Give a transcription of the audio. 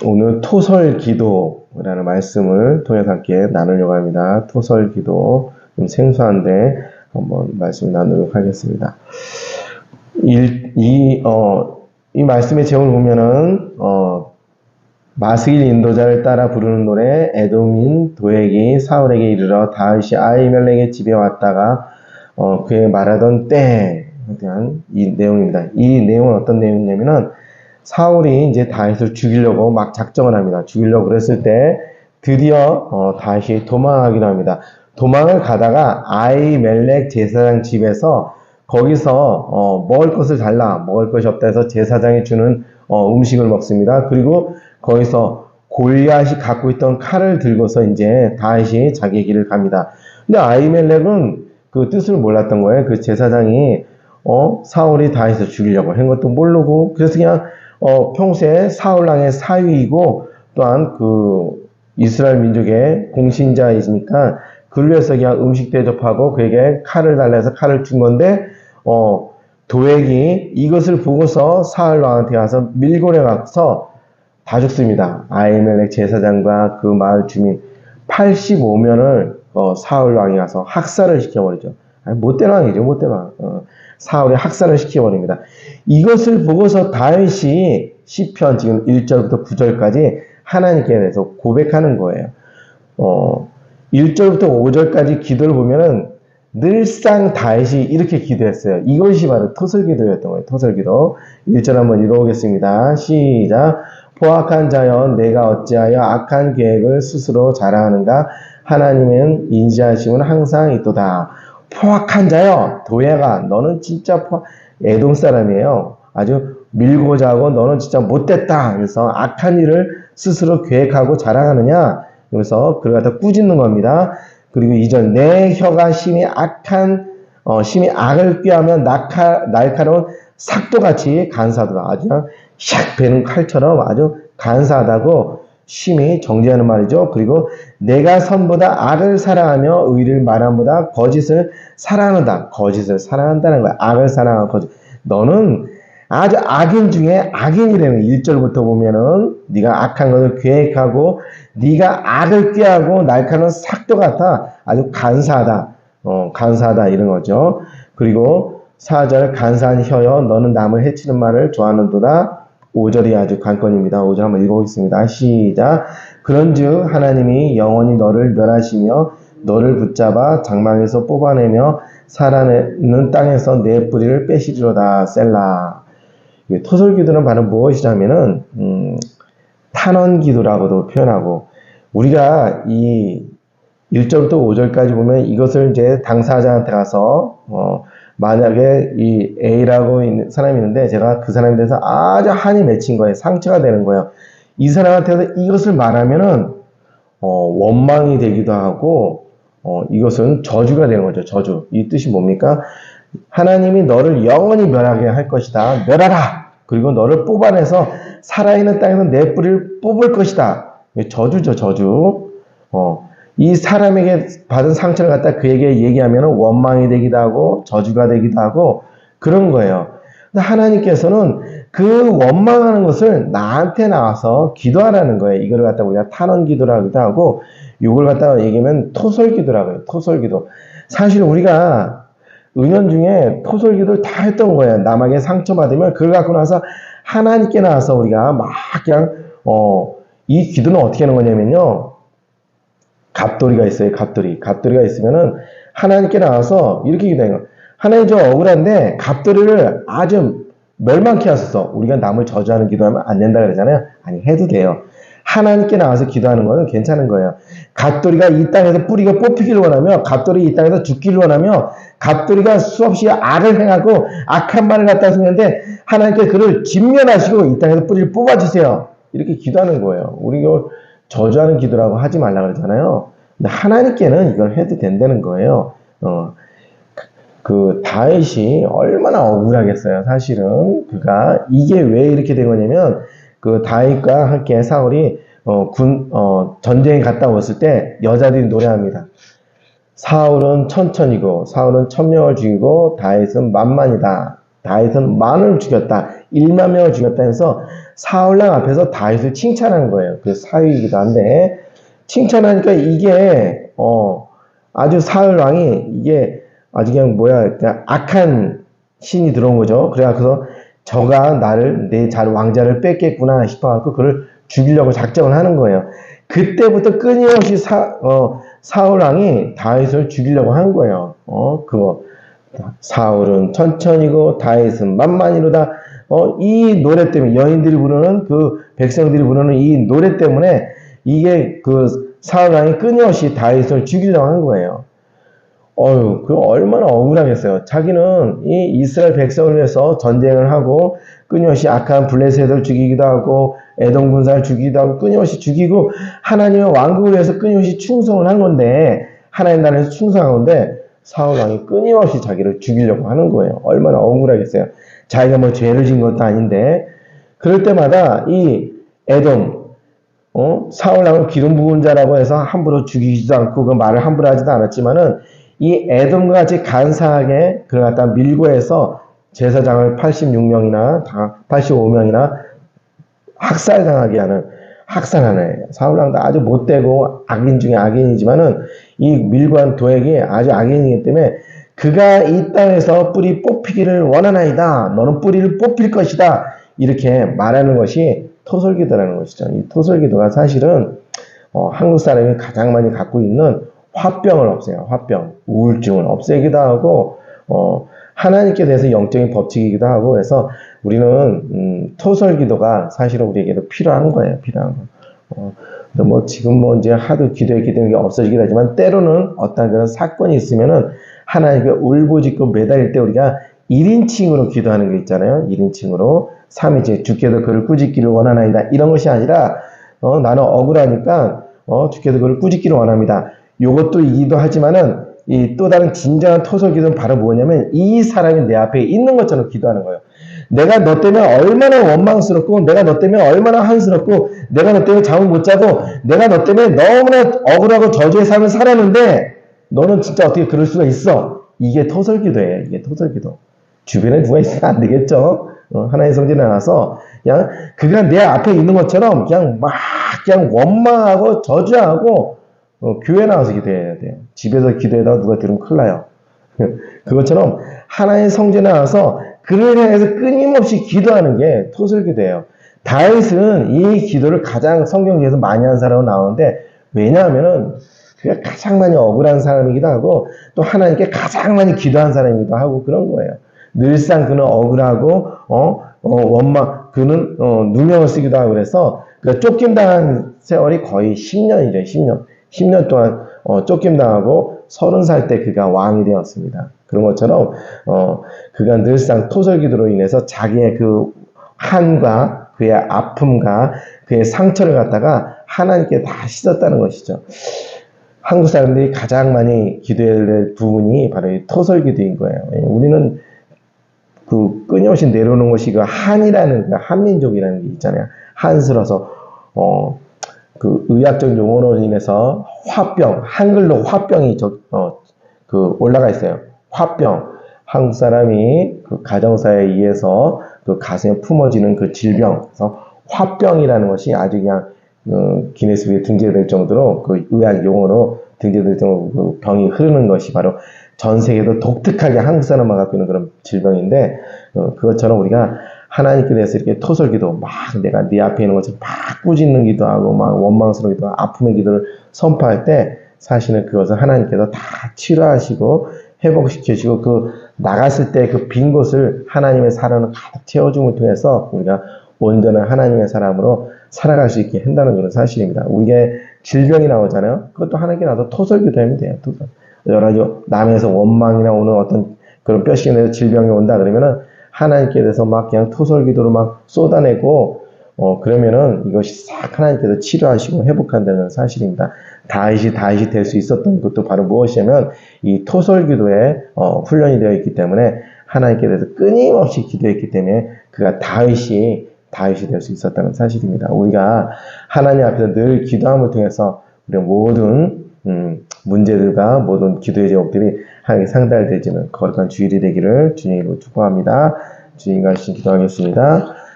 오늘 토설기도라는 말씀을 통해서 함께 나누려고 합니다. 토설기도, 좀 생소한데 한번 말씀 나누도록 하겠습니다. 이 말씀의 제목을 보면은 마스길 인도자를 따라 부르는 노래, 에돔인 도액이 사울에게 이르러 다윗이 아히멜렉의 집에 왔다가 그에게 말하던 때에 대한 이 내용입니다. 이 내용은 어떤 내용이냐면은 사울이 이제 다윗을 죽이려고 막 작정을 합니다. 죽이려고 그랬을 때 드디어 다윗이 도망하기로 합니다. 도망을 가다가 아히멜렉 제사장 집에서 거기서 먹을 것을 달라, 먹을 것이 없다 해서 제사장이 주는 음식을 먹습니다. 그리고 거기서 골리앗이 갖고 있던 칼을 들고서 이제 다윗이 자기의 길을 갑니다. 근데 아히멜렉은 그 뜻을 몰랐던 거예요. 그 제사장이 사울이 다윗을 죽이려고 한 것도 모르고, 그래서 그냥 평소에 사울왕의 사위이고 또한 그 이스라엘 민족의 공신자이시니까 그를 위해서 그냥 음식 대접하고 그에게 칼을 달라 해서 칼을 준 건데 도액이 이것을 보고서 사울왕한테 가서 밀고려 가서 다 죽습니다. 아히멜렉 제사장과 그 마을 주민 85명을 사울왕이 가서 학살을 시켜버리죠. 못된 왕이죠, 못된 왕. 사울이 학살을 시켜버립니다. 이것을 보고서 다윗이 시편 지금 1절부터 9절까지 하나님께 대해서 고백하는 거예요. 1절부터 5절까지 기도를 보면은 늘상 다윗이 이렇게 기도했어요. 이것이 바로 토설기도였던 거예요. 토설기도. 1절 한번 읽어보겠습니다. 시작. 포악한 자여 내가 어찌하여 악한 계획을 스스로 자랑하는가. 하나님은 인지하심은 항상 있도다. 포악한 자여, 도예가 너는 진짜 에돔 사람이에요. 아주 밀고자 하고 너는 진짜 못됐다. 그래서 악한 일을 스스로 계획하고 자랑하느냐. 그래서 그를 갖다 꾸짖는 겁니다. 그리고 2절 내 혀가 심히 악을 꾀하면 날카로운 삭도같이 간사하더라. 아주 그냥 샥 베는 칼처럼 아주 간사하다고 심히 정죄하는 말이죠. 그리고 내가 선보다 악을 사랑하며 의를 말함보다 거짓을 사랑한다. 거짓을 사랑한다는 거야. 악을 사랑하고 거짓. 너는 아주 악인 중에 악인이라는 1절부터 보면은 네가 악한 것을 계획하고 네가 악을 꾀하고 날카로운 삭도 같아. 아주 간사하다. 간사하다 이런 거죠. 그리고 4절 간사한 혀여 너는 남을 해치는 말을 좋아하는도다. 5절이 아주 관건입니다. 5절 한번 읽어보겠습니다. 시작. 그런즉 하나님이 영원히 너를 멸하시며 너를 붙잡아 장막에서 뽑아내며 살아내는 땅에서 내 뿌리를 빼시리로다. 셀라. 토설기도는 바로 무엇이냐면은 탄원기도라고도 표현하고, 우리가 이 1절부터 5절까지 보면 이것을 이제 당사자한테 가서 만약에 이 A라고 있는 사람이 있는데 제가 그 사람에 대해서 아주 한이 맺힌 거예요. 상처가 되는 거예요. 이 사람한테서 이것을 말하면은 원망이 되기도 하고 이것은 저주가 되는 거죠. 저주. 이 뜻이 뭡니까? 하나님이 너를 영원히 멸하게 할 것이다. 멸하라. 그리고 너를 뽑아내서 살아있는 땅에서 내 뿌리를 뽑을 것이다. 저주죠, 저주. 이 사람에게 받은 상처를 갖다 그에게 얘기하면 원망이 되기도 하고 저주가 되기도 하고 그런 거예요. 근데 하나님께서는 그 원망하는 것을 나한테 나와서 기도하라는 거예요. 이걸 갖다 우리가 탄원기도라고도 하고, 이걸 갖다가 얘기하면 토설기도라고 해요. 토설기도. 사실 우리가 은연중에 토설기도를 다 했던 거예요. 남에게 상처받으면 그걸 갖고 나서 하나님께 나와서 우리가 막 그냥 이 기도는 어떻게 하는 거냐면요. 갑돌이가 있어요. 갑돌이가 있으면은 하나님께 나와서 이렇게 기도해요. 하나님 저 억울한데 갑돌이를 아주 멸망케 하소서. 우리가 남을 저주하는 기도하면 안 된다 그러잖아요. 아니, 해도 돼요. 하나님께 나와서 기도하는 거는 괜찮은 거예요. 갑돌이가 이 땅에서 뿌리가 뽑히기를 원하며, 갑돌이 이 땅에서 죽기를 원하며, 갑돌이가 수없이 악을 행하고 악한 말을 갖다 쓰는데 하나님께 그를 진면하시고 이 땅에서 뿌리를 뽑아주세요. 이렇게 기도하는 거예요. 우리 이걸 저주하는 기도라고 하지 말라 그러잖아요. 근데 하나님께는 이걸 해도 된다는 거예요. 그 다윗이 얼마나 억울하겠어요. 사실은 그가 이게 왜 이렇게 된 거냐면, 그 다윗과 함께 사울이 전쟁에 갔다 왔을 때 여자들이 노래합니다. 사울은 천천이고 사울은 1000명을 죽이고 다윗은 만만이다. 다윗은 만을 죽였다. 1만 명을 죽였다 해서 사울왕 앞에서 다윗을 칭찬한 거예요. 그 사유이기도 한데 칭찬하니까 이게 아주 사울왕이 이게 아주 그냥 그냥 악한 신이 들어온 거죠. 그래서 저가 나를 내 왕자를 뺏겠구나 싶어갖고 그를 죽이려고 작정을 하는 거예요. 그때부터 끊임없이 사울왕이 다윗을 죽이려고 한 거예요. 사울은 천천히고 다윗은 만만이로다. 이 노래 때문에 여인들이 부르는 그 백성들이 부르는 이 노래 때문에 이게 그 사울왕이 끊임없이 다윗을 죽이려고 한 거예요. 그 얼마나 억울하겠어요. 자기는 이 이스라엘 백성을 위해서 전쟁을 하고 끊임없이 악한 블레셋을 죽이기도 하고 에돔 군사를 죽이기도 하고 끊임없이 죽이고 하나님의 왕국을 위해서 끊임없이 충성을 한 건데 하나님 나라에서 충성한 건데 사울 왕이 끊임없이 자기를 죽이려고 하는 거예요. 얼마나 억울하겠어요. 자기가 뭐 죄를 진 것도 아닌데 그럴 때마다 이 에돔 사울 왕을 기름 부은 자라고 해서 함부로 죽이지도 않고 그 말을 함부로 하지도 않았지만은 이 에돔과 같이 간사하게 그를 갖다 밀고 해서 제사장을 86명이나 85명이나 학살당하게 하는 학살하네. 사울왕도 아주 못되고 악인 중에 악인이지만은 이 밀고 한 도액이 아주 악인이기 때문에 그가 이 땅에서 뿌리 뽑히기를 원하나이다. 너는 뿌리를 뽑힐 것이다. 이렇게 말하는 것이 토설기도라는 것이죠. 이 토설기도가 사실은 한국 사람이 가장 많이 갖고 있는 화병을 없애요. 화병, 우울증을 없애기도 하고 하나님께 대해서 영적인 법칙이기도 하고 그래서 우리는 토설기도가 사실은 우리에게도 필요한 거예요. 필요한 거. 뭐 지금 뭐 이제 하도 기도했기 때문에 없어지긴 하지만 때로는 어떤 그런 사건이 있으면은 하나님께 울부짖고 매달릴 때 우리가 1인칭으로 기도하는 게 있잖아요. 1인칭으로 3인칭 주께서 그를 꾸짖기를 원하나이다. 이런 것이 아니라 나는 억울하니까 주께서 그를 꾸짖기를 원합니다. 요것도 이기도 하지만은 이 또 다른 진정한 토설 기도는 바로 뭐냐면 이 사람이 내 앞에 있는 것처럼 기도하는 거예요. 내가 너 때문에 얼마나 원망스럽고 내가 너 때문에 얼마나 한스럽고 내가 너 때문에 잠을 못 자고 내가 너 때문에 너무나 억울하고 저주의 삶을 살았는데 너는 진짜 어떻게 그럴 수가 있어. 이게 토설 기도예요. 이게 토설 기도. 주변에 누가 있으면 안 되겠죠. 하나님의 성전에 나와서 그냥 그가 내 앞에 있는 것처럼 그냥 원망하고 저주하고 교회 나와서 기도해야 돼요. 집에서 기도해다가 누가 들으면 큰일 나요. 그것처럼 하나님의 성전에 나와서 그를 향해서 끊임없이 기도하는 게 토설기도예요. 다윗은 이 기도를 가장 성경에서 많이 한 사람으로 나오는데 왜냐하면은 그가 가장 많이 억울한 사람이기도 하고 또 하나님께 가장 많이 기도한 사람이기도 하고 그런 거예요. 늘상 그는 억울하고 원망 그는 누명을 쓰기도 하고 그래서 그 쫓김당한 세월이 거의 10년이죠. 10년 동안 쫓김당하고 30살 때 그가 왕이 되었습니다. 그런 것처럼 그가 늘상 토설기도로 인해서 자기의 그 한과 그의 아픔과 그의 상처를 갖다가 하나님께 다 씻었다는 것이죠. 한국 사람들이 가장 많이 기도해야 될 부분이 바로 이 토설기도인 거예요. 우리는 그 끊임없이 내려오는 것이 그 한이라는 그 한민족이라는 게 있잖아요. 한스러서 그 의학적 용어로 인해서 화병, 한글로 화병이 올라가 있어요. 화병. 한국 사람이 그 가정사에 의해서 그 가슴에 품어지는 그 질병. 그래서 화병이라는 것이 아주 그냥 기네스북에 등재될 정도로 그 의학 용어로 등재될 정도로 그 병이 흐르는 것이 바로 전 세계도 독특하게 한국 사람만 갖고 있는 그런 질병인데 그것처럼 우리가 하나님께 대해서 이렇게 토설기도 막 내가 네 앞에 있는 것처럼 막 꾸짖는 기도하고 막 원망스러운 기도 아픔의 기도를 선포할 때 사실은 그것을 하나님께서 다 치료하시고 회복시키시고 그 나갔을 때 그 빈 곳을 하나님의 사랑을 가득 채워줌을 통해서 우리가 온전한 하나님의 사람으로 살아갈 수 있게 한다는 그런 사실입니다. 우리의 질병이 나오잖아요. 그것도 하나님께 나도 토설기도 하면 돼요. 여러 가지 남에서 원망이나 오는 어떤 그런 뼈시에 대해서 질병이 온다 그러면은 하나님께 대해서 막 그냥 토설기도로 막 쏟아내고 그러면은 이것이 싹 하나님께서 치료하시고 회복한다는 사실입니다. 다윗이 될 수 있었던 것도 바로 무엇이냐면 이 토설기도에 훈련이 되어 있기 때문에 하나님께 대해서 끊임없이 기도했기 때문에 그가 다윗이 될 수 있었다는 사실입니다. 우리가 하나님 앞에서 늘 기도함을 통해서 우리 모든 문제들과 모든 기도의 제목들이 하나님께 상달되지는 거룩한 주일이 되기를 주님으로 축복합니다. 주님과 같이 기도하겠습니다.